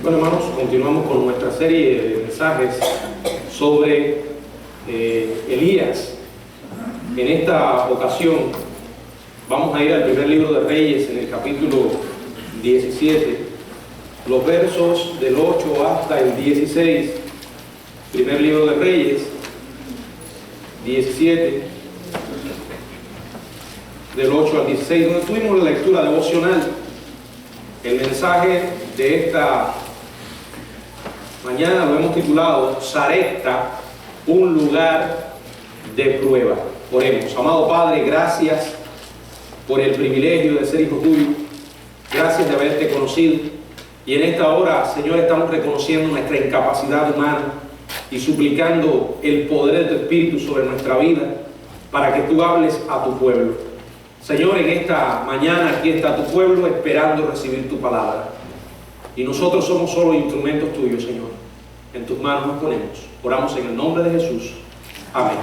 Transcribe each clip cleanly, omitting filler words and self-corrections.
Bueno, hermanos, continuamos con nuestra serie de mensajes sobre Elías. En esta ocasión vamos a ir al primer libro de Reyes, en el capítulo 17, los versos del 8 hasta el 16. Primer libro de Reyes, 17, del 8 al 16, donde tuvimos la lectura devocional. El mensaje de esta mañana lo hemos titulado Sarepta, un lugar de prueba. Oremos. Amado Padre, gracias por el privilegio de ser hijo tuyo. Gracias de haberte conocido. Y en esta hora, Señor, estamos reconociendo nuestra incapacidad humana y suplicando el poder de tu Espíritu sobre nuestra vida para que tú hables a tu pueblo. Señor, en esta mañana aquí está tu pueblo esperando recibir tu palabra. Y nosotros somos solo instrumentos tuyos, Señor. En tus manos nos ponemos. Oramos en el nombre de Jesús. Amén.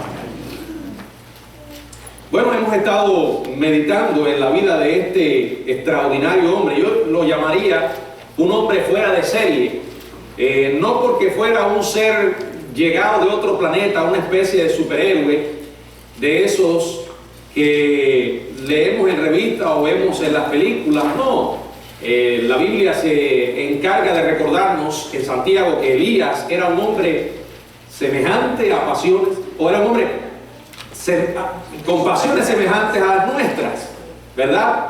Bueno, hemos estado meditando en la vida de este extraordinario hombre. Yo lo llamaría un hombre fuera de serie. No porque fuera un ser llegado de otro planeta, una especie de superhéroe, de esos que leemos en revistas o vemos en las películas. No. La Biblia se encarga de recordarnos en Santiago que Elías era un hombre semejante a pasiones, o era un hombre con pasiones semejantes a las nuestras, ¿verdad?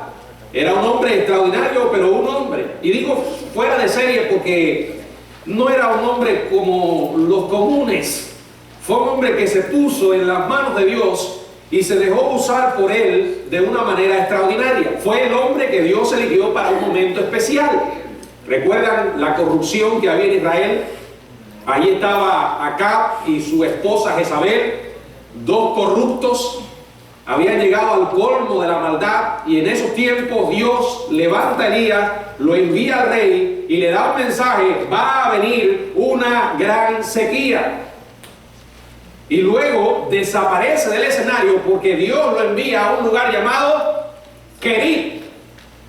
Era un hombre extraordinario, pero un hombre, y digo fuera de serie porque no era un hombre como los comunes. Fue un hombre que se puso en las manos de Dios y se dejó usar por él de una manera extraordinaria. Fue el hombre que Dios eligió para un momento especial. ¿Recuerdan la corrupción que había en Israel? Allí estaba Acab y su esposa Jezabel, dos corruptos. Habían llegado al colmo de la maldad, y en esos tiempos Dios levanta a Elías, lo envía al rey y le da un mensaje: va a venir una gran sequía. Y luego desaparece del escenario porque Dios lo envía a un lugar llamado Querit.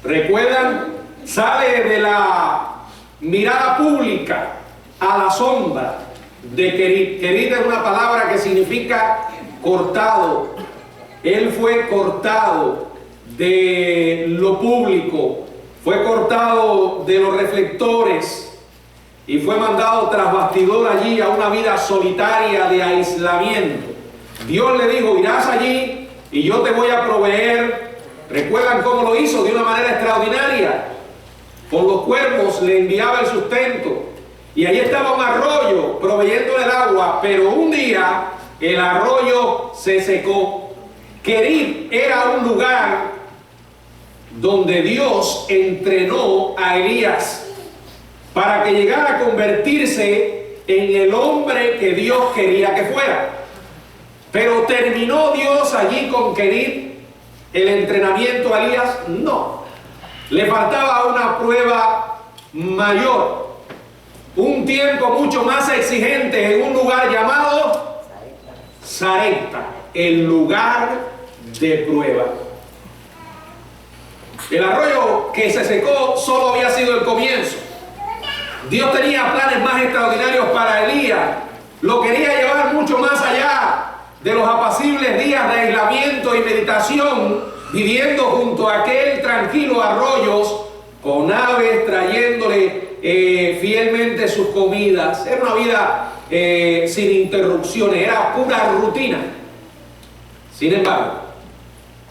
¿Recuerdan? Sale de la mirada pública a la sombra de Querit. Querit es una palabra que significa cortado. Él fue cortado de lo público, fue cortado de los reflectores y fue mandado tras bastidor allí a una vida solitaria de aislamiento. Dios le dijo: irás allí y yo te voy a proveer. ¿Recuerdan cómo lo hizo? De una manera extraordinaria. Con los cuervos le enviaba el sustento, y allí estaba un arroyo proveyéndole el agua, pero un día el arroyo se secó. Querit era un lugar donde Dios entrenó a Elías para que llegara a convertirse en el hombre que Dios quería que fuera. Pero ¿terminó Dios allí con Querit el entrenamiento a Elías? No. Le faltaba una prueba mayor, un tiempo mucho más exigente, en un lugar llamado Sarepta, el lugar de prueba. El arroyo que se secó solo había sido el comienzo. Dios tenía planes más extraordinarios para Elías. Lo quería llevar mucho más allá de los apacibles días de aislamiento y meditación, viviendo junto a aquel tranquilo arroyo, con aves trayéndole fielmente sus comidas. Era una vida sin interrupciones, era pura rutina. Sin embargo,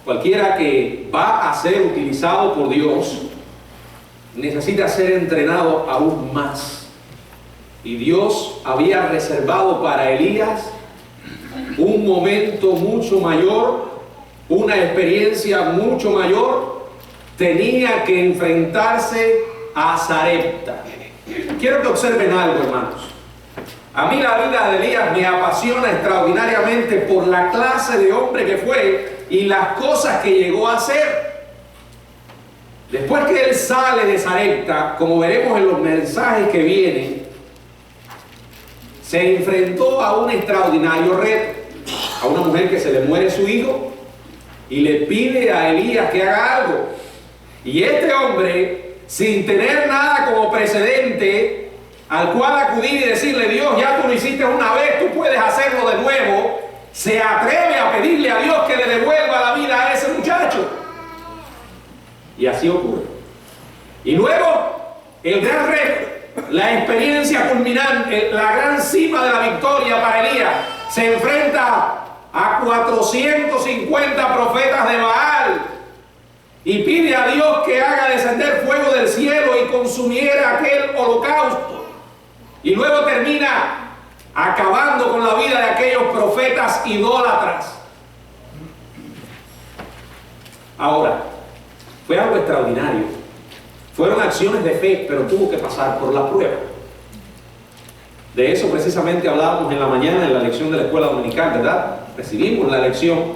cualquiera que va a ser utilizado por Dios necesita ser entrenado aún más. Y Dios había reservado para Elías un momento mucho mayor, una experiencia mucho mayor. Tenía que enfrentarse a Sarepta. Quiero que observen algo, hermanos. A mí la vida de Elías me apasiona extraordinariamente por la clase de hombre que fue y las cosas que llegó a hacer. Después que él sale de Sarepta, como veremos en los mensajes que vienen, se enfrentó a un extraordinario reto, a una mujer que se le muere su hijo y le pide a Elías que haga algo. Y este hombre sin tener nada como precedente al cual acudir y decirle: Dios, ya tú lo hiciste una vez, tú puedes hacerlo de nuevo, se atreve a pedirle a Dios que le devuelva la vida a ese muchacho. Y así ocurre. Y luego, el gran reto, la experiencia culminante, la gran cima de la victoria para Elías, se enfrenta a 450 profetas de Baal y pide a Dios que haga descender fuego del cielo y consumiera aquel holocausto. Y luego termina acabando con la vida de aquellos profetas idólatras. Ahora, fue algo extraordinario. Fueron acciones de fe, pero tuvo que pasar por la prueba. De eso precisamente hablábamos en la mañana en la lección de la escuela dominical, ¿verdad? Recibimos la lección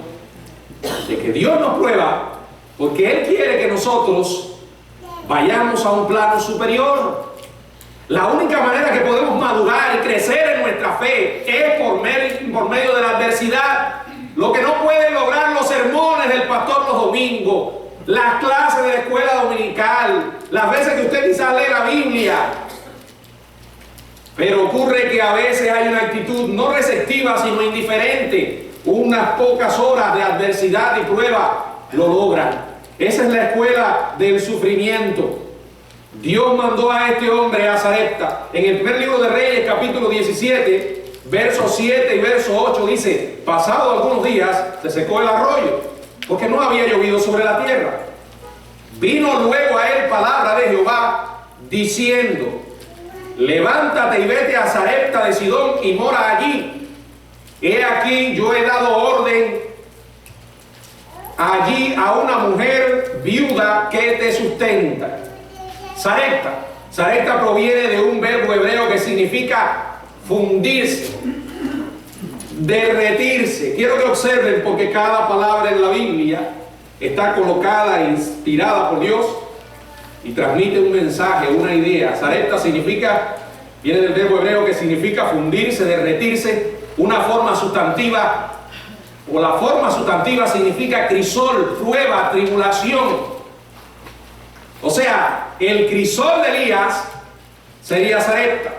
de que Dios nos prueba porque Él quiere que nosotros vayamos a un plano superior. La única manera que podemos madurar y crecer en nuestra fe es por medio de la adversidad. Lo que no pueden lograr los sermones del pastor los domingos, las clases de la escuela dominical, las veces que usted quizás lee la Biblia. Pero ocurre que a veces hay una actitud no receptiva, sino indiferente. Unas pocas horas de adversidad y prueba lo logran. Esa es la escuela del sufrimiento. Dios mandó a este hombre, a Sarepta. En el primer libro de Reyes, capítulo 17, versos 7 y verso 8, dice: pasado algunos días se secó el arroyo, porque no había llovido sobre la tierra. Vino luego a él palabra de Jehová, diciendo: levántate y vete a Sarepta de Sidón y mora allí. He aquí, yo he dado orden allí a una mujer viuda que te sustenta. Sarepta proviene de un verbo hebreo que significa fundirse, derretirse. Quiero que observen, porque cada palabra en la Biblia está colocada e inspirada por Dios y transmite un mensaje, una idea. Sarepta viene del verbo hebreo que significa fundirse, derretirse. Una forma sustantiva, o la forma sustantiva significa crisol, prueba, tribulación. O sea, el crisol de Elías sería Sarepta,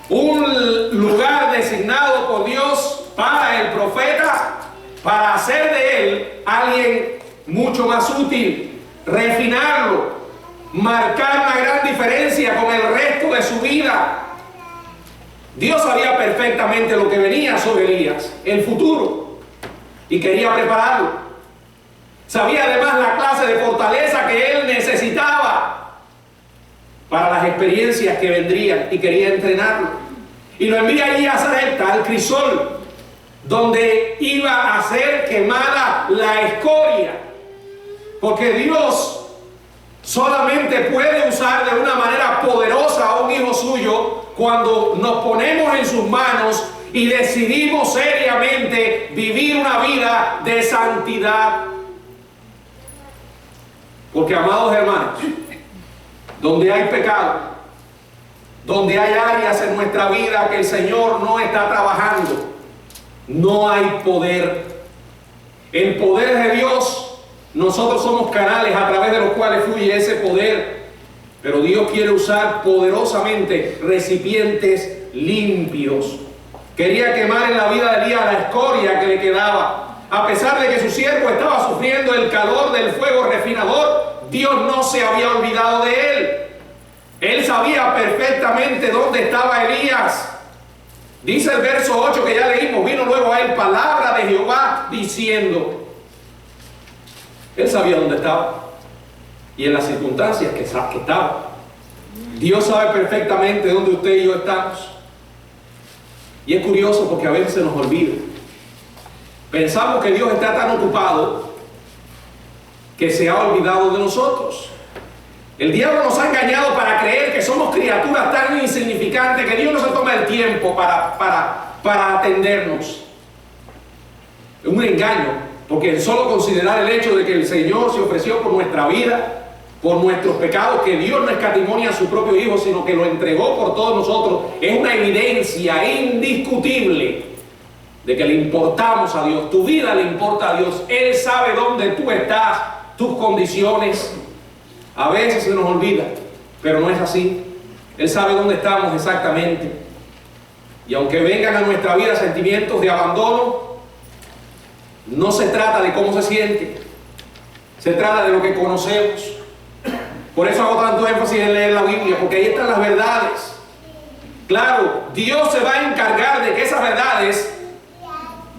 un lugar designado por Dios para el profeta, para hacer de él alguien mucho más útil, refinarlo, marcar una gran diferencia con el resto de su vida. Dios sabía perfectamente lo que venía sobre Elías, el futuro, y quería prepararlo. Sabía además la clase de fortaleza que él necesitaba para las experiencias que vendrían, y quería entrenarlo. Y lo envía allí a Sarepta, al crisol, donde iba a ser quemada la escoria, porque Dios solamente puede usar de una manera poderosa a un hijo suyo cuando nos ponemos en sus manos y decidimos seriamente vivir una vida de santidad. Porque, amados hermanos, donde hay pecado, donde hay áreas en nuestra vida que el Señor no está trabajando, no hay poder. El poder de Dios, nosotros somos canales a través de los cuales fluye ese poder, pero Dios quiere usar poderosamente recipientes limpios. Quería quemar en la vida de Elías la escoria que le quedaba. A pesar de que su siervo estaba sufriendo el calor del fuego refinador, Dios no se había olvidado de él. Él sabía perfectamente dónde estaba Elías. Dice el verso 8 que ya leímos: vino luego a él palabra de Jehová diciendo. Él sabía dónde estaba y en las circunstancias que estaba. Dios sabe perfectamente dónde usted y yo estamos. Y es curioso porque a veces se nos olvida. Pensamos que Dios está tan ocupado que se ha olvidado de nosotros. El diablo nos ha engañado para creer que somos criaturas tan insignificantes que Dios no se toma el tiempo para atendernos. Es un engaño, porque solo considerar el hecho de que el Señor se ofreció por nuestra vida, por nuestros pecados, que Dios no escatimonia a su propio Hijo, sino que lo entregó por todos nosotros, es una evidencia indiscutible de que le importamos a Dios. Tu vida le importa a Dios. Él sabe dónde tú estás, tus condiciones. A veces se nos olvida, pero no es así. Él sabe dónde estamos exactamente. Y aunque vengan a nuestra vida sentimientos de abandono, no se trata de cómo se siente, se trata de lo que conocemos. Por eso hago tanto énfasis en leer la Biblia, porque ahí están las verdades. Claro, Dios se va a encargar de que esas verdades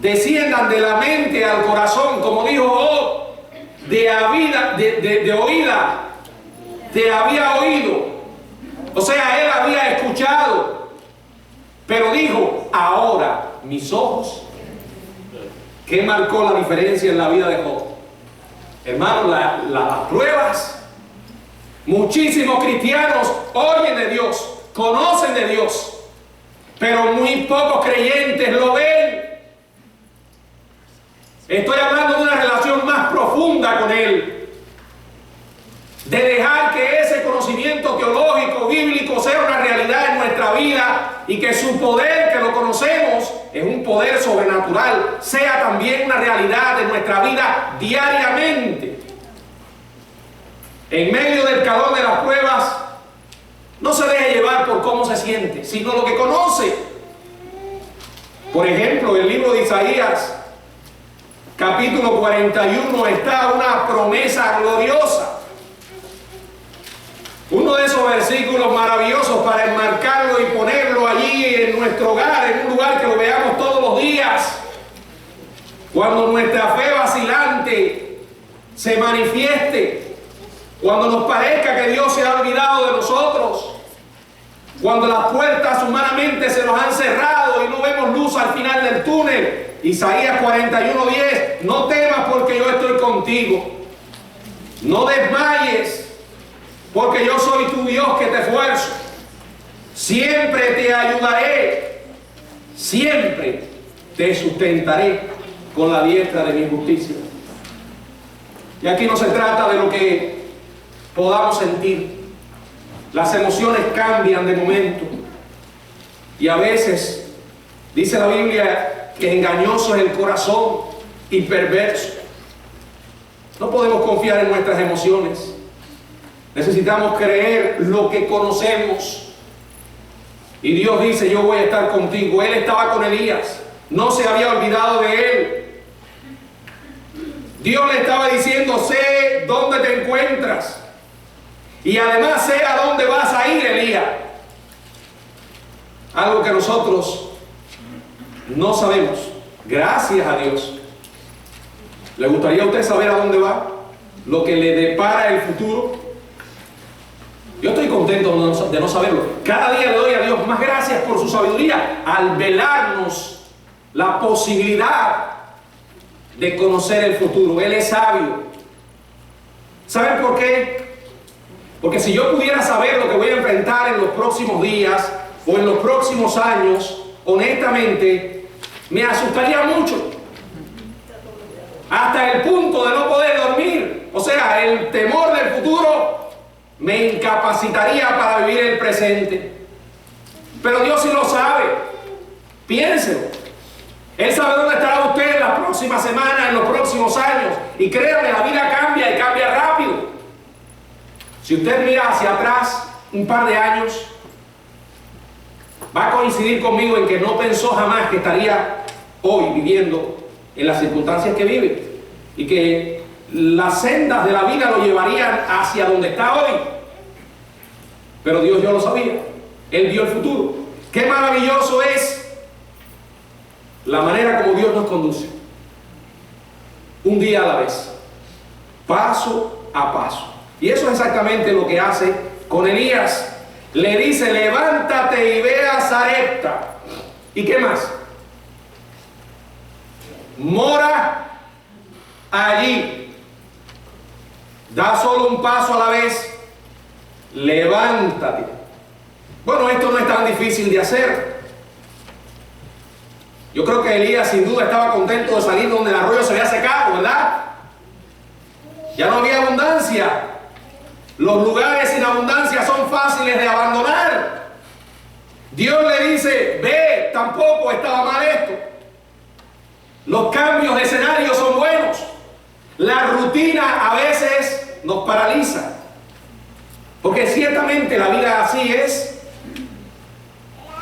desciendan de la mente al corazón, como dijo Job, de oída te había oído. O sea, él había escuchado, pero dijo, ahora mis ojos. ¿Qué marcó la diferencia en la vida de Job? Hermano, las pruebas. Muchísimos cristianos oyen de Dios, conocen de Dios, pero muy pocos creyentes lo ven. Estoy hablando de una relación más profunda con Él, de dejar que ese conocimiento teológico, bíblico, sea una realidad en nuestra vida y que su poder, que lo conocemos, es un poder sobrenatural, sea también una realidad en nuestra vida diariamente. En medio del calor de las pruebas, no se deje llevar por cómo se siente, sino lo que conoce. Por ejemplo, el libro de Isaías, capítulo 41, está una promesa gloriosa. Uno de esos versículos maravillosos para enmarcarlo y ponerlo allí en nuestro hogar, en un lugar que lo veamos todos los días. Cuando nuestra fe vacilante se manifieste, cuando nos parezca que Dios se ha olvidado de nosotros, cuando las puertas humanamente se nos han cerrado y no vemos luz al final del túnel. Isaías 41:10, no temas porque yo estoy contigo, no desmayes porque yo soy tu Dios que te esfuerzo, siempre te ayudaré, siempre te sustentaré con la diestra de mi justicia. Y aquí no se trata de lo que podamos sentir. Las emociones cambian de momento y a veces dice la Biblia que engañoso es el corazón y perverso. No podemos confiar en nuestras emociones. Necesitamos creer lo que conocemos. Y Dios dice, yo voy a estar contigo. Él estaba con Elías, no se había olvidado de él. Dios le estaba diciendo, sé dónde te encuentras y además sé a dónde vas a ir, Elías. Algo que nosotros no sabemos. Gracias a Dios. ¿Le gustaría a usted saber a dónde va? Lo que le depara el futuro. Yo estoy contento de no saberlo. Cada día le doy a Dios más gracias por su sabiduría al velarnos la posibilidad de conocer el futuro. Él es sabio. ¿Saben por qué? Porque si yo pudiera saber lo que voy a enfrentar en los próximos días o en los próximos años, honestamente, me asustaría mucho. Hasta el punto de no poder dormir. O sea, el temor del futuro me incapacitaría para vivir el presente. Pero Dios sí lo sabe. Piénselo. Él sabe dónde estará usted en la próxima semana, en los próximos años. Y créame, la vida cambia y cambia rápido. Si usted mira hacia atrás un par de años, va a coincidir conmigo en que no pensó jamás que estaría hoy viviendo en las circunstancias que vive. Y que las sendas de la vida lo llevarían hacia donde está hoy. Pero Dios ya lo sabía. Él vio el futuro. Qué maravilloso es la manera como Dios nos conduce. Un día a la vez. Paso a paso. Y eso es exactamente lo que hace con Elías. Le dice, levántate y ve a Sarepta. ¿Y qué más? Mora allí. Da solo un paso a la vez. Levántate. Bueno, esto no es tan difícil de hacer. Yo creo que Elías sin duda estaba contento de salir donde el arroyo se había secado, ¿verdad? Ya no había abundancia. Los lugares sin abundancia son fáciles de abandonar. Dios le dice, ve, tampoco estaba mal esto. Los cambios de escenario son buenos. La rutina a veces nos paraliza. Porque ciertamente la vida así es.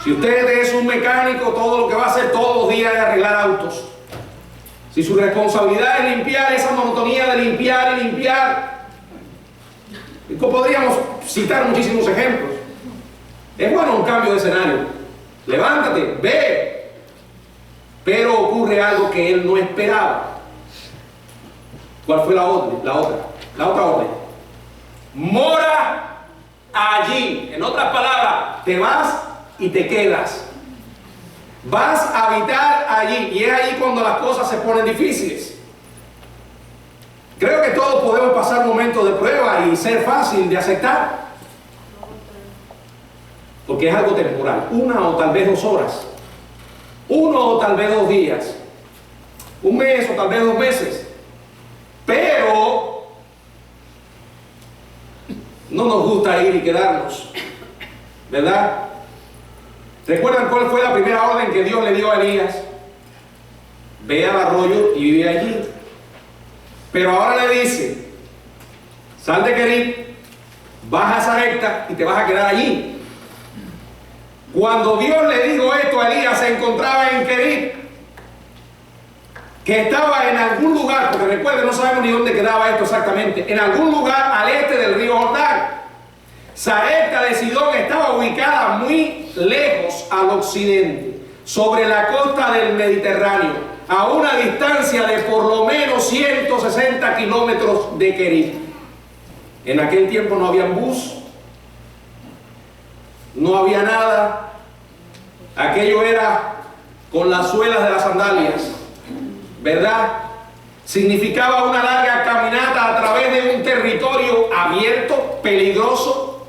Si usted es un mecánico, todo lo que va a hacer todos los días es arreglar autos. Si su responsabilidad es limpiar, esa monotonía de limpiar y limpiar, podríamos citar muchísimos ejemplos. Es bueno un cambio de escenario. Levántate, ve. Pero ocurre algo que él no esperaba. ¿Cuál fue la otra orden? Mora allí. En otras palabras, te vas y te quedas. Vas a habitar allí. Y es allí cuando las cosas se ponen difíciles. Creo que todos podemos pasar momentos de prueba y ser fácil de aceptar. Porque es algo temporal. 1 o tal vez 2 horas. 1 o tal vez 2 días. 1 mes o tal vez 2 meses. Pero no nos gusta ir y quedarnos, ¿verdad? ¿Recuerdan cuál fue la primera orden que Dios le dio a Elías? Ve al arroyo y vive allí. Pero ahora le dice, sal de Querib, baja a Sarepta y te vas a quedar allí. Cuando Dios le dijo esto a Elías, se encontraba en Querib, que estaba en algún lugar, porque recuerden, no sabemos ni dónde quedaba esto exactamente, en algún lugar al este del río Jordán. Sarepta de Sidón estaba ubicada muy lejos al occidente, sobre la costa del Mediterráneo, a una distancia de por lo menos 160 kilómetros de Querib. En aquel tiempo no había bus, no había nada, aquello era con las suelas de las sandalias, ¿verdad? Significaba una larga caminata a través de un territorio abierto, peligroso,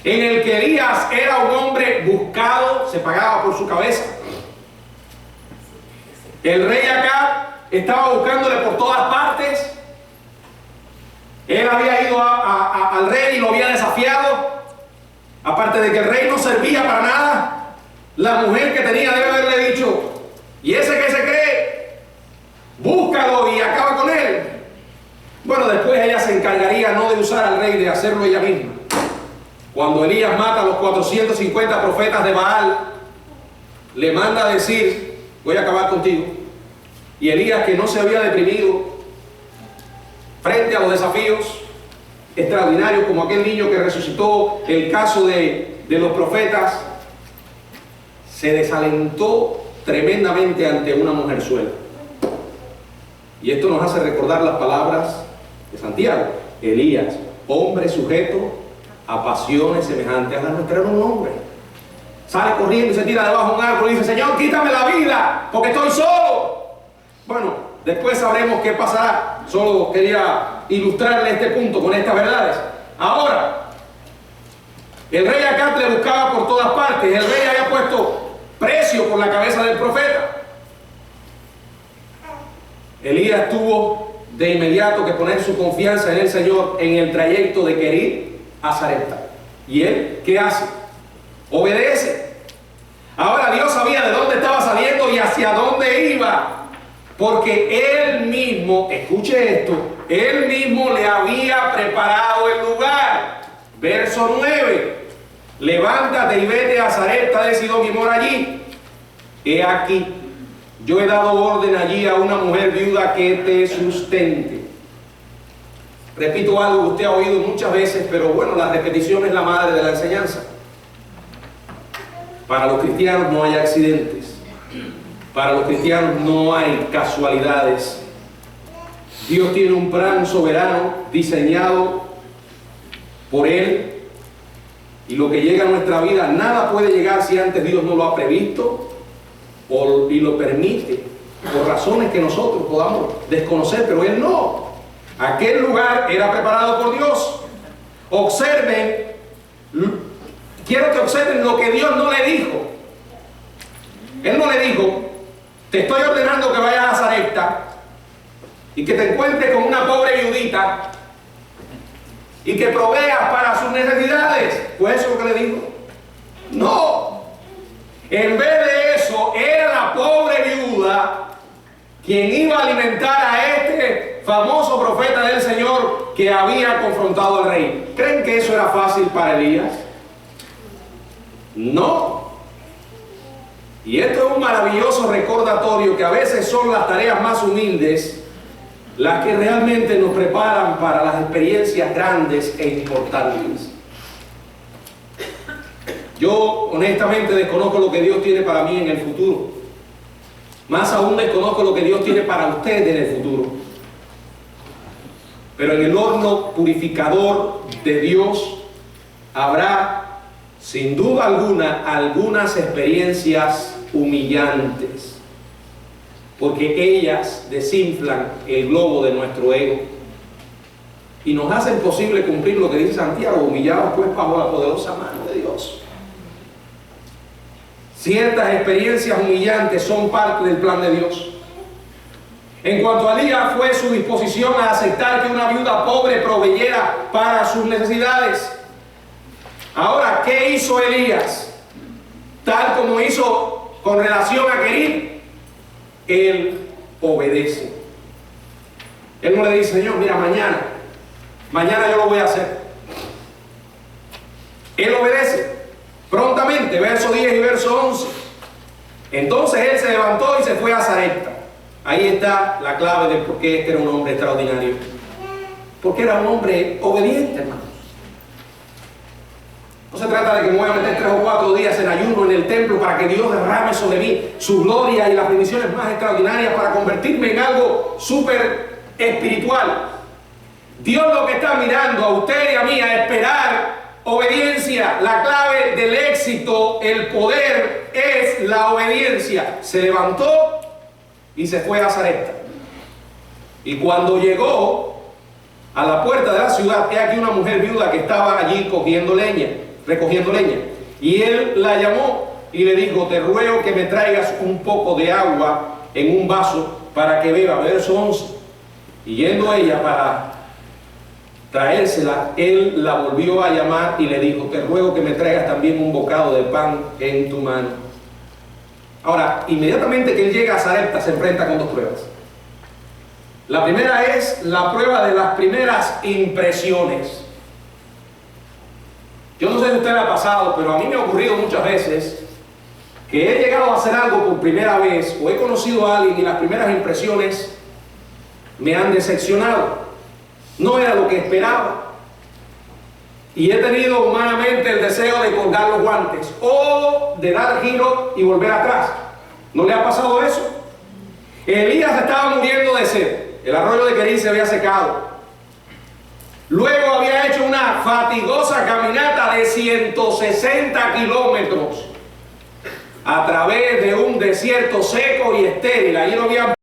en el que Elías era un hombre buscado, se pagaba por su cabeza. El rey Acab estaba buscándole por todas partes. Él había ido al rey y lo había desafiado. Aparte de que el rey no servía para nada, la mujer que tenía debe haberle dicho, ¿y ese que se cree? Búscalo y acaba con él. Bueno, después ella se encargaría no de usar al rey, de hacerlo ella misma. Cuando Elías mata a los 450 profetas de Baal, le manda a decir, voy a acabar contigo. Y Elías, que no se había deprimido frente a los desafíos extraordinarios, como aquel niño que resucitó, el caso de los profetas, se desalentó tremendamente ante una mujerzuela. Y esto nos hace recordar las palabras de Santiago. Elías, hombre sujeto a pasiones semejantes a las nuestras, era un hombre. Sale corriendo y se tira debajo de un árbol y dice, Señor, quítame la vida, porque estoy solo. Bueno, después sabremos qué pasará. Solo quería ilustrarle este punto con estas verdades. Ahora, el rey Acab le buscaba por todas partes. El rey había puesto precio por la cabeza del profeta. Elías tuvo de inmediato que poner su confianza en el Señor en el trayecto de Querib a Sarepta. ¿Y él qué hace? Obedece. Ahora Dios sabía de dónde estaba saliendo y hacia dónde iba, porque Él mismo, escuche esto, Él mismo le había preparado el lugar. Verso 9. Levántate y vete a Sarepta de Sidón y mora allí. He aquí, yo he dado orden allí a una mujer viuda que te sustente. Repito algo que usted ha oído muchas veces, pero bueno, la repetición es la madre de la enseñanza. Para los cristianos no hay accidentes. Para los cristianos no hay casualidades. Dios tiene un plan soberano diseñado por Él. Y lo que llega a nuestra vida, nada puede llegar si antes Dios no lo ha previsto y lo permite, por razones que nosotros podamos desconocer, pero Él no. Aquel lugar era preparado por Dios. Observen, quiero que observen lo que Dios no le dijo. Él no le dijo, te estoy ordenando que vayas a Sarepta y que te encuentres con una pobre viudita y que proveas para sus necesidades. ¿Fue eso lo que le dijo? No. En vez de eso, era la pobre viuda quien iba a alimentar a este famoso profeta del Señor, que había confrontado al rey. ¿Creen que eso era fácil para Elías? No. Y esto es un maravilloso recordatorio que a veces son las tareas más humildes las que realmente nos preparan para las experiencias grandes e importantes. Yo honestamente desconozco lo que Dios tiene para mí en el futuro. Más aún desconozco lo que Dios tiene para usted en el futuro. Pero en el horno purificador de Dios habrá, sin duda alguna, algunas experiencias humillantes, porque ellas desinflan el globo de nuestro ego y nos hacen posible cumplir lo que dice Santiago: humillados pues bajo la poderosa mano de Dios. Ciertas experiencias humillantes son parte del plan de Dios. En cuanto a Elías, fue su disposición a aceptar que una viuda pobre proveyera para sus necesidades. Ahora, ¿qué hizo Elías? Tal como hizo con relación a Querib, él obedece. Él no le dice: Señor, mira, mañana yo lo voy a hacer. Él obedece prontamente, verso 10 y verso 11. Entonces él se levantó y se fue a Sarepta. Ahí está la clave de por qué este era un hombre extraordinario. Porque era un hombre obediente, hermano. No se trata de que me voy a meter 3 o 4 días en ayuno en el templo para que Dios derrame sobre mí su gloria y las bendiciones más extraordinarias para convertirme en algo súper espiritual. Dios lo que está mirando a usted y a mí a esperar obediencia. La clave del éxito, el poder, es la obediencia. Se levantó y se fue a Sarepta. Y cuando llegó a la puerta de la ciudad, he aquí una mujer viuda que estaba allí recogiendo leña. Y él la llamó y le dijo: te ruego que me traigas un poco de agua en un vaso para que beba. Verso 11. Y yendo ella para traérsela, él la volvió a llamar y le dijo: te ruego que me traigas también un bocado de pan en tu mano. Ahora, inmediatamente que él llega a Sarepta, se enfrenta con 2 pruebas. La primera es la prueba de las primeras impresiones. Yo no sé si a usted le ha pasado, pero a mí me ha ocurrido muchas veces que he llegado a hacer algo por primera vez o he conocido a alguien y las primeras impresiones me han decepcionado. No era lo que esperaba. Y he tenido humanamente el deseo de colgar los guantes o de dar giro y volver atrás. ¿No le ha pasado eso? Elías estaba muriendo de sed. El arroyo de Querib se había secado. Luego había hecho una fatigosa caminata de 160 kilómetros a través de un desierto seco y estéril. Allí no había